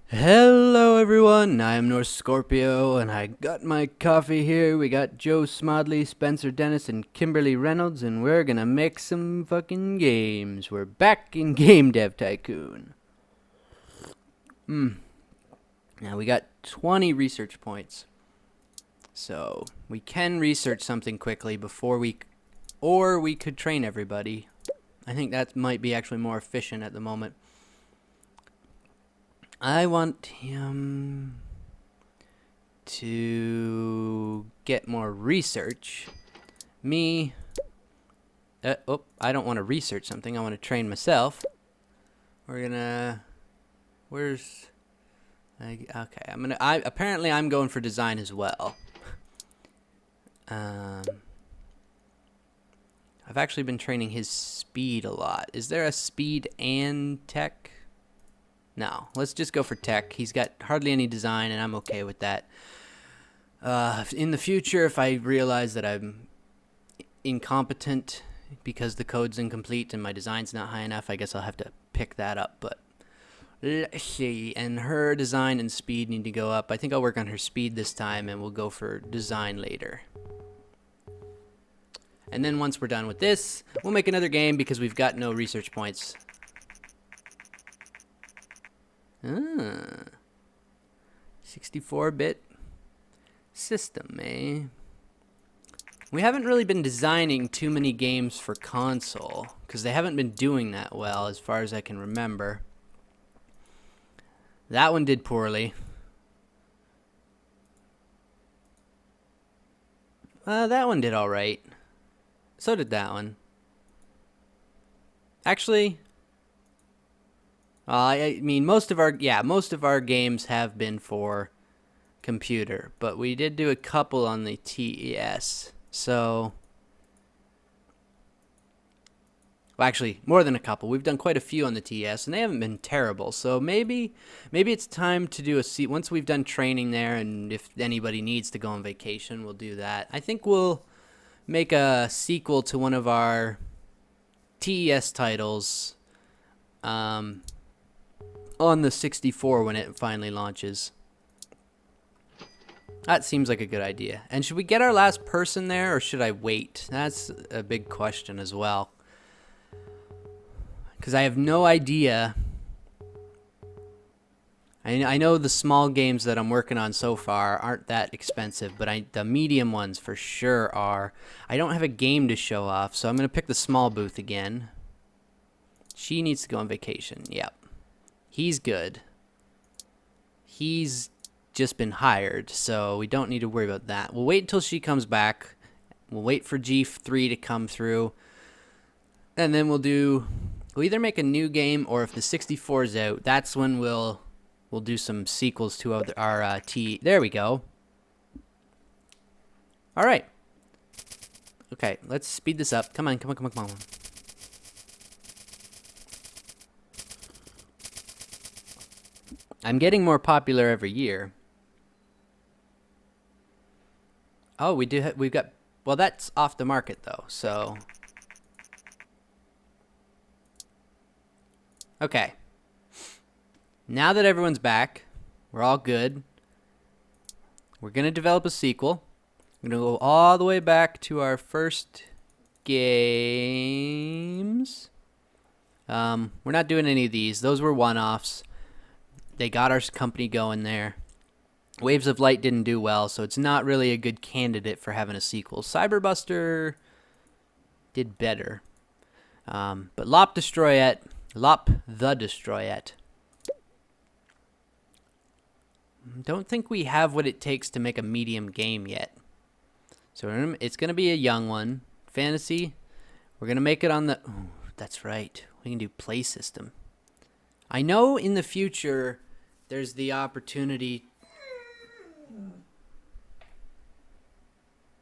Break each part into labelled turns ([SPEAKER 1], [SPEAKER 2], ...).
[SPEAKER 1] Hello everyone, I'm NorseScorpio and I got my coffee here. We got Joe Smodley, Spencer Dennis, and Kimberly Reynolds, and we're gonna make some fucking games. We're back in GameDev Tycoon. Now we got 20 research points. So we can research something quickly before or we could train everybody. I think that might be actually more efficient at the moment. I want him to get more research. Me, I don't want to research something. I want to train myself. We're gonna, okay, apparently I'm going for design as well. I've actually been training his speed a lot. Is there a speed and tech? No, let's just go for tech. He's got hardly any design, and I'm okay with that. In the future, if I realize that I'm incompetent because the code's incomplete and my design's not high enough, I guess I'll have to pick that up. But let's see. And her design and speed need to go up. I think I'll work on her speed this time, and we'll go for design later. And then once we're done with this, we'll make another game because we've got no research points. 64-bit system, eh? We haven't really been designing too many games for console because they haven't been doing that well as far as I can remember. That one did poorly. That one did all right. So did that one. Actually, I mean, most of our games have been for computer, but we did do a couple on the TES. So, well, actually, more than a couple. We've done quite a few on the TES, and they haven't been terrible. So maybe it's time to do once we've done training there, and if anybody needs to go on vacation, we'll do that. I think we'll make a sequel to one of our TES titles. On the 64 when it finally launches. That seems like a good idea. And should we get our last person there or should I wait? That's a big question as well. Because I have no idea. I know the small games that I'm working on so far aren't that expensive, but the medium ones for sure are. I don't have a game to show off, so I'm going to pick the small booth again. She needs to go on vacation. Yep. He's good. He's just been hired, so we don't need to worry about that. We'll wait until she comes back. We'll wait for G3 to come through. And then we'll either make a new game, or if the 64 is out, that's when we'll do some sequels to our There we go. All right. Okay, let's speed this up. Come on. I'm getting more popular every year. Oh, we've got, well, that's off the market though, so. Okay. Now that everyone's back, we're all good. We're going to develop a sequel. We're going to go all the way back to our first games. We're not doing any of these. Those were one-offs. They got our company going there. Waves of Light didn't do well, so it's not really a good candidate for having a sequel. Cyberbuster did better. But Lop the Destroyette. Don't think we have what it takes to make a medium game yet. So it's going to be a young one. Fantasy, we're going to make it on the... Ooh, that's right. We can do play system. I know in the future there's the opportunity.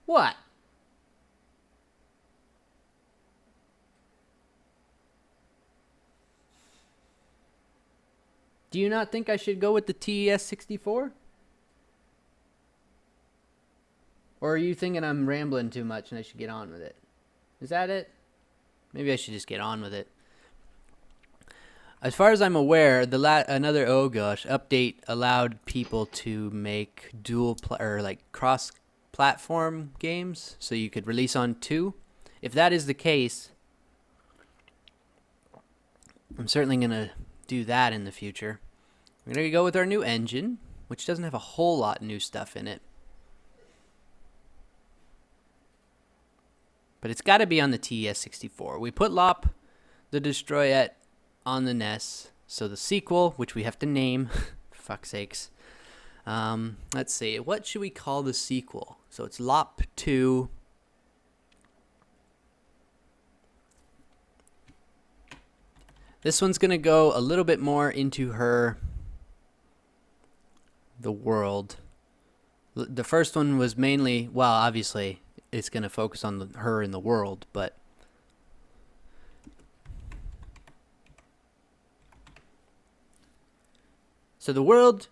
[SPEAKER 1] What? Do you not think I should go with the TES 64? Or are you thinking I'm rambling too much and I should get on with it? Is that it? Maybe I should just get on with it. As far as I'm aware, another update allowed people to make or like cross-platform games, so you could release on 2. If that is the case, I'm certainly gonna do that in the future. We're gonna go with our new engine, which doesn't have a whole lot of new stuff in it, but it's got to be on the TES64. We put Lop the Destroyette on the NES. So the sequel, which we have to name, for fuck's sakes. Let's see, what should we call the sequel? So it's Lop 2. This one's gonna go a little bit more into the world. The first one was mainly, well, obviously it's gonna focus on her in the world, but so the world,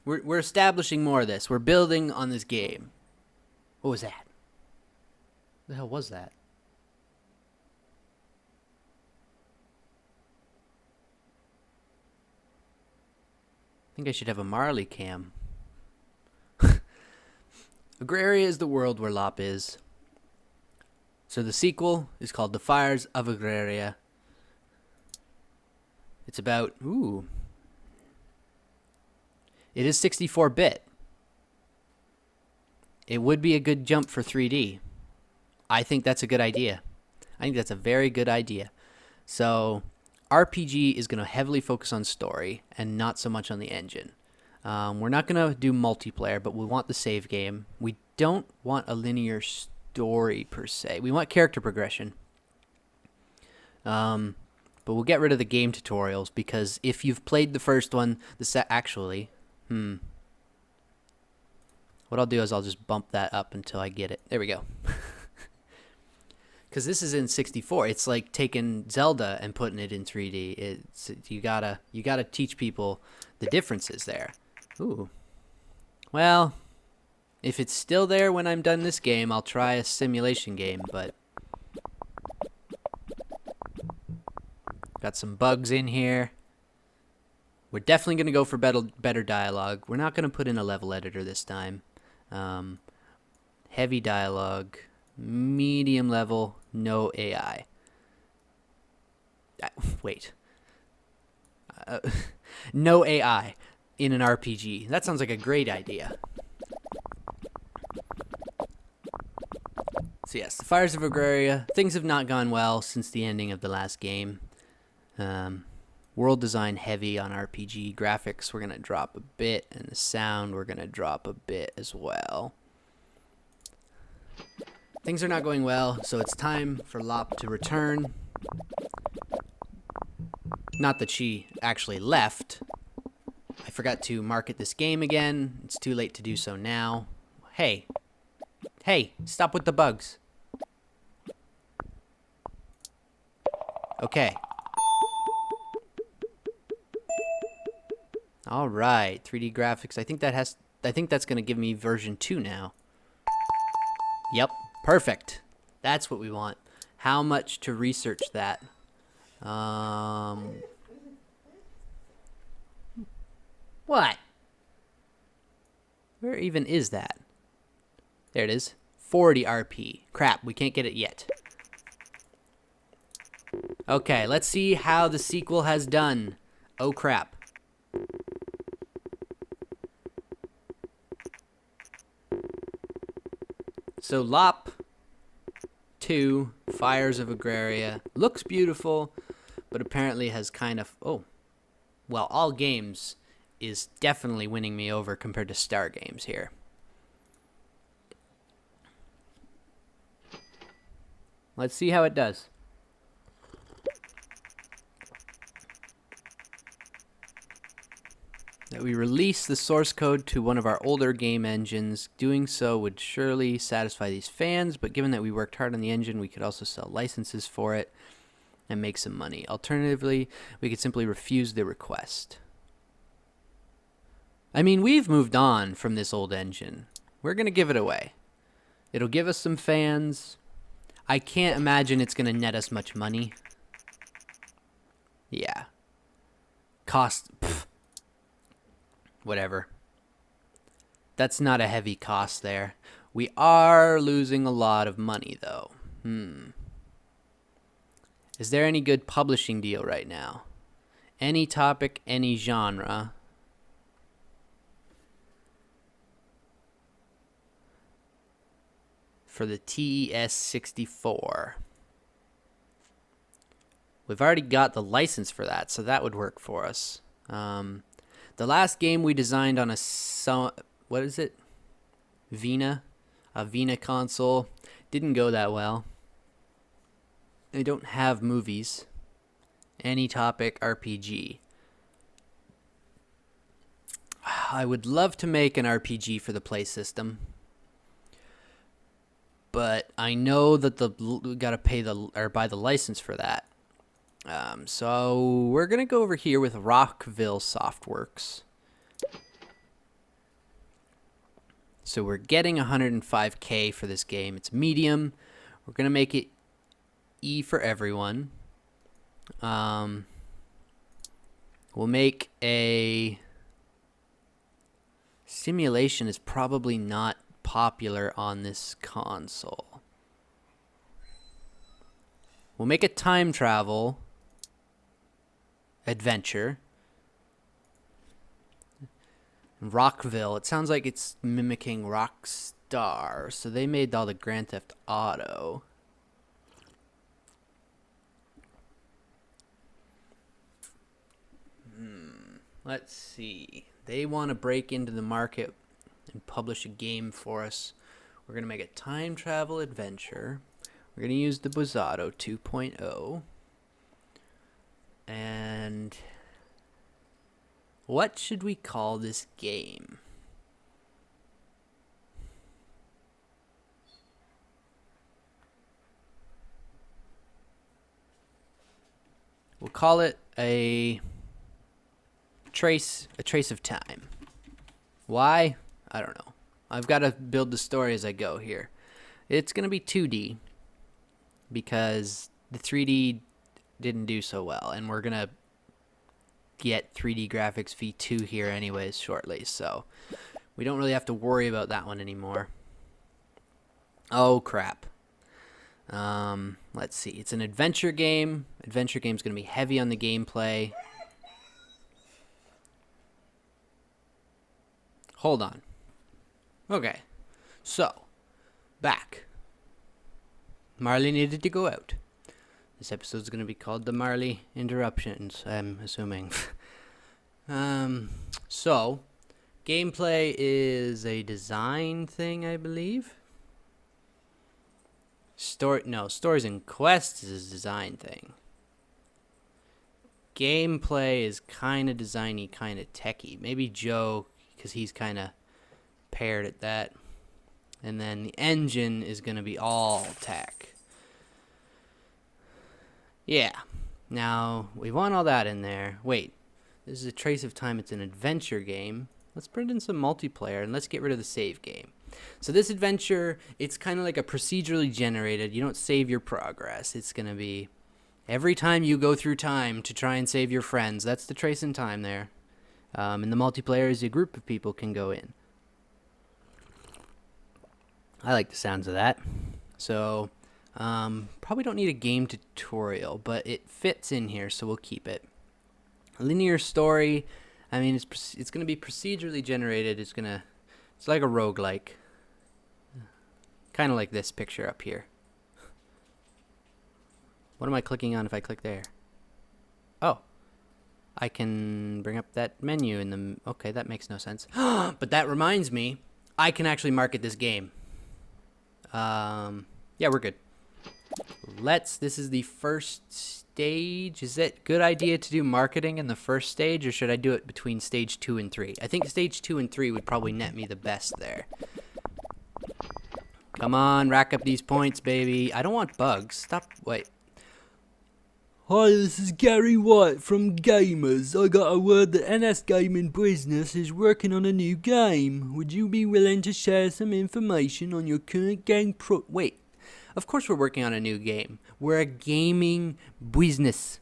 [SPEAKER 1] we're establishing more of this. We're building on this game. What was that? What the hell was that? I think I should have a Marley cam. Agraria is the world where Lop is. So the sequel is called The Fires of Agraria. It's about, it is 64-bit. It would be a good jump for 3D. I think that's a good idea. I think that's a very good idea. So RPG is going to heavily focus on story and not so much on the engine. We're not going to do multiplayer, but we want the save game. We don't want a linear story per se. We want character progression. But we'll get rid of the game tutorials, because if you've played the first one, what I'll do is I'll just bump that up until I get it. There we go. Because this is in 64. It's like taking Zelda and putting it in 3D. You gotta teach people the differences there. Ooh. Well, if it's still there when I'm done this game, I'll try a simulation game, but got some bugs in here. We're definitely going to go for better dialogue. We're not going to put in a level editor this time. Heavy dialogue, medium level, no AI. Wait. No AI in an RPG. That sounds like a great idea. So yes, the Fires of Agraria. Things have not gone well since the ending of the last game. World design heavy on RPG. Graphics we're going to drop a bit, and the sound we're going to drop a bit as well. Things are not going well, so it's time for Lop to return. Not that she actually left. I forgot to market this game again. It's too late to do so now. Hey, stop with the bugs. Okay. All right, 3D graphics. I think that's going to give me version 2 now. Yep, perfect. That's what we want. How much to research that? What? Where even is that? There it is. 40 RP. Crap, we can't get it yet. Okay, let's see how the sequel has done. Oh crap. So Lop 2, Fires of Agraria, looks beautiful, but apparently has kind of, All Games is definitely winning me over compared to Star Games here. Let's see how it does. That we release the source code to one of our older game engines. Doing so would surely satisfy these fans, but given that we worked hard on the engine, we could also sell licenses for it and make some money. Alternatively, we could simply refuse the request. I mean, we've moved on from this old engine. We're going to give it away. It'll give us some fans. I can't imagine it's going to net us much money. Yeah. cost. Pff, whatever. That's not a heavy cost there. We are losing a lot of money, though. Is there any good publishing deal right now? Any topic, any genre. For the TES64. We've already got the license for that, so that would work for us. The last game we designed on a... what is it? Vina? A Vina console. Didn't go that well. They don't have movies. Any topic RPG. I would love to make an RPG for the Play system, but I know that we gotta pay or buy the license for that. So we're gonna go over here with Rockville Softworks. So we're getting 105K for this game. It's medium. We're gonna make it E for everyone. We'll make a simulation is probably not popular on this console. We'll make a time travel adventure. Rockville. It sounds like it's mimicking Rockstar. So they made all the Grand Theft Auto. Let's see. They want to break into the market and publish a game for us. We're going to make a time travel adventure. We're going to use the Buisness 2.0. And what should we call this game? We'll call it a trace of time. Why? I don't know. I've got to build the story as I go here. It's going to be 2D because the 3D didn't do so well, and we're going to get 3D graphics v2 here anyways shortly, so we don't really have to worry about that one anymore. Oh crap. Let's see. It's an adventure game. Adventure game's going to be heavy on the gameplay. Hold on. Okay. So, back. Marley needed to go out. This episode's going to be called The Marley Interruptions, I'm assuming. So, gameplay is a design thing, I believe. Stories and quests is a design thing. Gameplay is kind of designy, kind of techy. Maybe Joe, because he's kind of paired at that. And then the engine is going to be all tech. Yeah. Now, we want all that in there. Wait. This is a trace of time. It's an adventure game. Let's put in some multiplayer, and let's get rid of the save game. So this adventure, it's kind of like a procedurally generated. You don't save your progress. It's going to be every time you go through time to try and save your friends. That's the trace in time there. And the multiplayer is a group of people can go in. I like the sounds of that. So, probably don't need a game tutorial, but it fits in here, so we'll keep it. A linear story, I mean, it's going to be procedurally generated. It's like a roguelike. Kind of like this picture up here. What am I clicking on if I click there? Oh. I can bring up that menu in the... Okay, that makes no sense. But that reminds me, I can actually market this game. Yeah, we're good. This is the first stage. Is it a good idea to do marketing in the first stage, or should I do it between stage 2 and 3? I think stage 2 and 3 would probably net me the best there. Come on, rack up these points, baby. I don't want bugs. Stop. Wait.
[SPEAKER 2] Hi, this is Gary White from Gamers. I got a word that NS Gaming Business is working on a new game. Would you be willing to share some information on your current game
[SPEAKER 1] Wait. Of course we're working on a new game. We're a gaming business.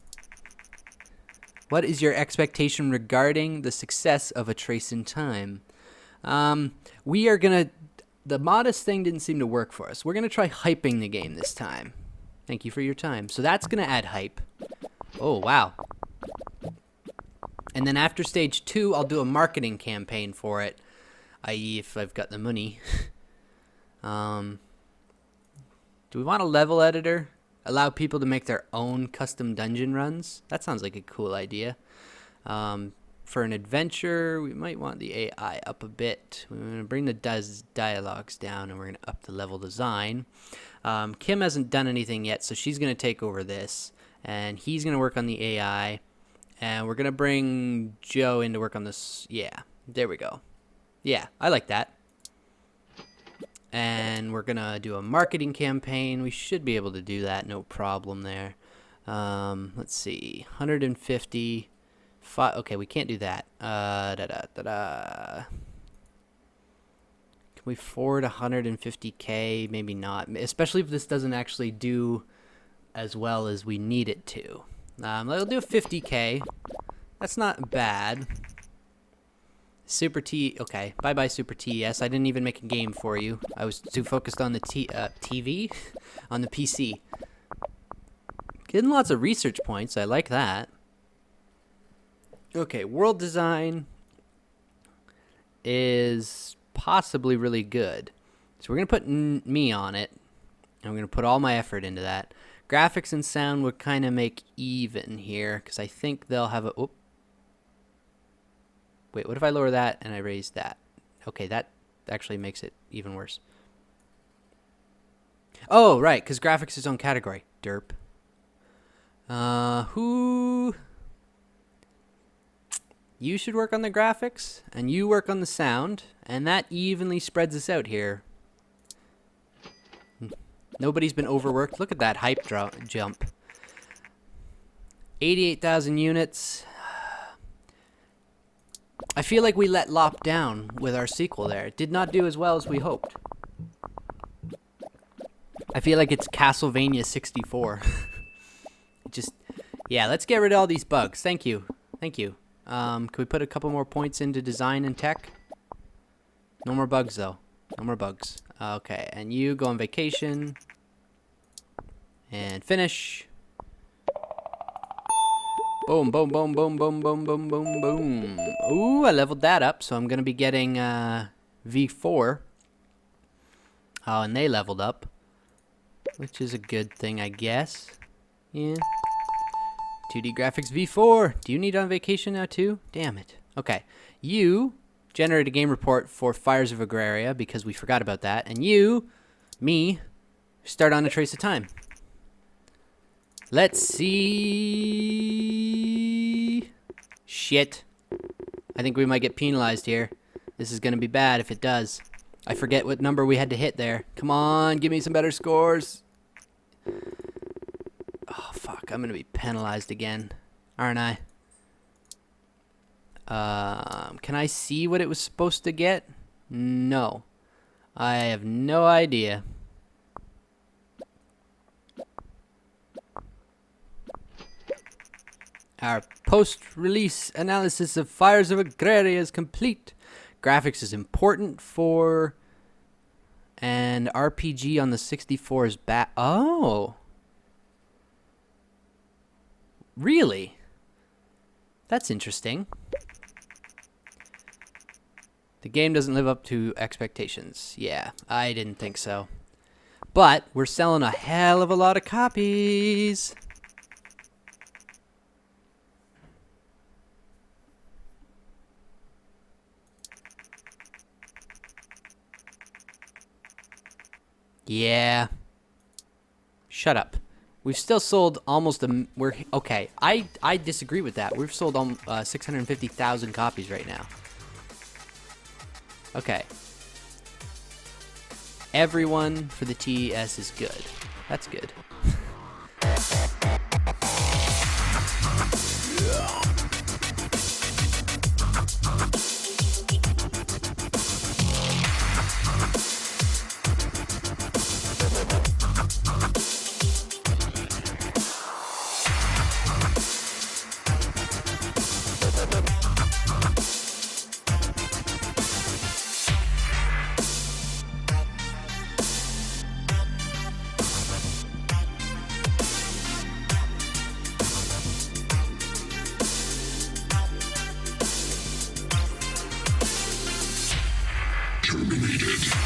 [SPEAKER 1] What is your expectation regarding the success of A Trace in Time? We are going to... The modest thing didn't seem to work for us. We're going to try hyping the game this time. Thank you for your time. So that's going to add hype. Oh, wow. And then after stage 2, I'll do a marketing campaign for it, i.e. if I've got the money. Do we want a level editor? Allow people to make their own custom dungeon runs? That sounds like a cool idea. For an adventure, we might want the AI up a bit. We're going to bring the dialogues down, and we're going to up the level design. Kim hasn't done anything yet, so she's going to take over this. And he's going to work on the AI. And we're going to bring Joe in to work on this. Yeah, there we go. Yeah, I like that. And we're going to do a marketing campaign. We should be able to do that. No problem there. Let's see. 150. Okay, we can't do that. Can we afford 150K? Maybe not. Especially if this doesn't actually do as well as we need it to. We'll do 50K. That's not bad. Super T. Okay, bye-bye Super TES. I didn't even make a game for you. I was too focused on the TV, on the PC. Getting lots of research points. I like that. Okay, world design is possibly really good. So we're going to put me on it. And we're going to put all my effort into that. Graphics and sound would kind of make even here, because I think they'll have a... Whoop. Wait, what if I lower that and I raise that? Okay, that actually makes it even worse. Oh, right, because graphics is its own category. Derp. Who... You should work on the graphics, and you work on the sound, and that evenly spreads us out here. Nobody's been overworked. Look at that hype jump. 88,000 units. I feel like we let Lop down with our sequel there. It did not do as well as we hoped. I feel like it's Castlevania 64. Just, yeah, let's get rid of all these bugs. Thank you. Thank you. Can we put a couple more points into design and tech? No more bugs, though. No more bugs. Okay, and you go on vacation. And finish. Boom, boom, boom, boom, boom, boom, boom, boom, boom. Ooh, I leveled that up, so I'm going to be getting V4. Oh, and they leveled up. Which is a good thing, I guess. Yeah. 2D graphics V4. Do you need on vacation now, too? Damn it. Okay. You generate a game report for Fires of Agraria, because we forgot about that. And you, me, start on A Trace of Time. Let's see. Shit. I think we might get penalized here. This is going to be bad if it does. I forget what number we had to hit there. Come on, give me some better scores. Oh, fuck. I'm going to be penalized again. Aren't I? Can I see what it was supposed to get? No. I have no idea. Our post-release analysis of Fires of Agraria is complete. Graphics is important for... And RPG on the 64 is back. Oh. Really? That's interesting. The game doesn't live up to expectations. Yeah, I didn't think so. But we're selling a hell of a lot of copies. Yeah. Shut up. We've still sold almost we're okay. I disagree with that. We've sold 650,000 copies right now. Okay. Everyone for the TES is good. That's good.
[SPEAKER 3] activated.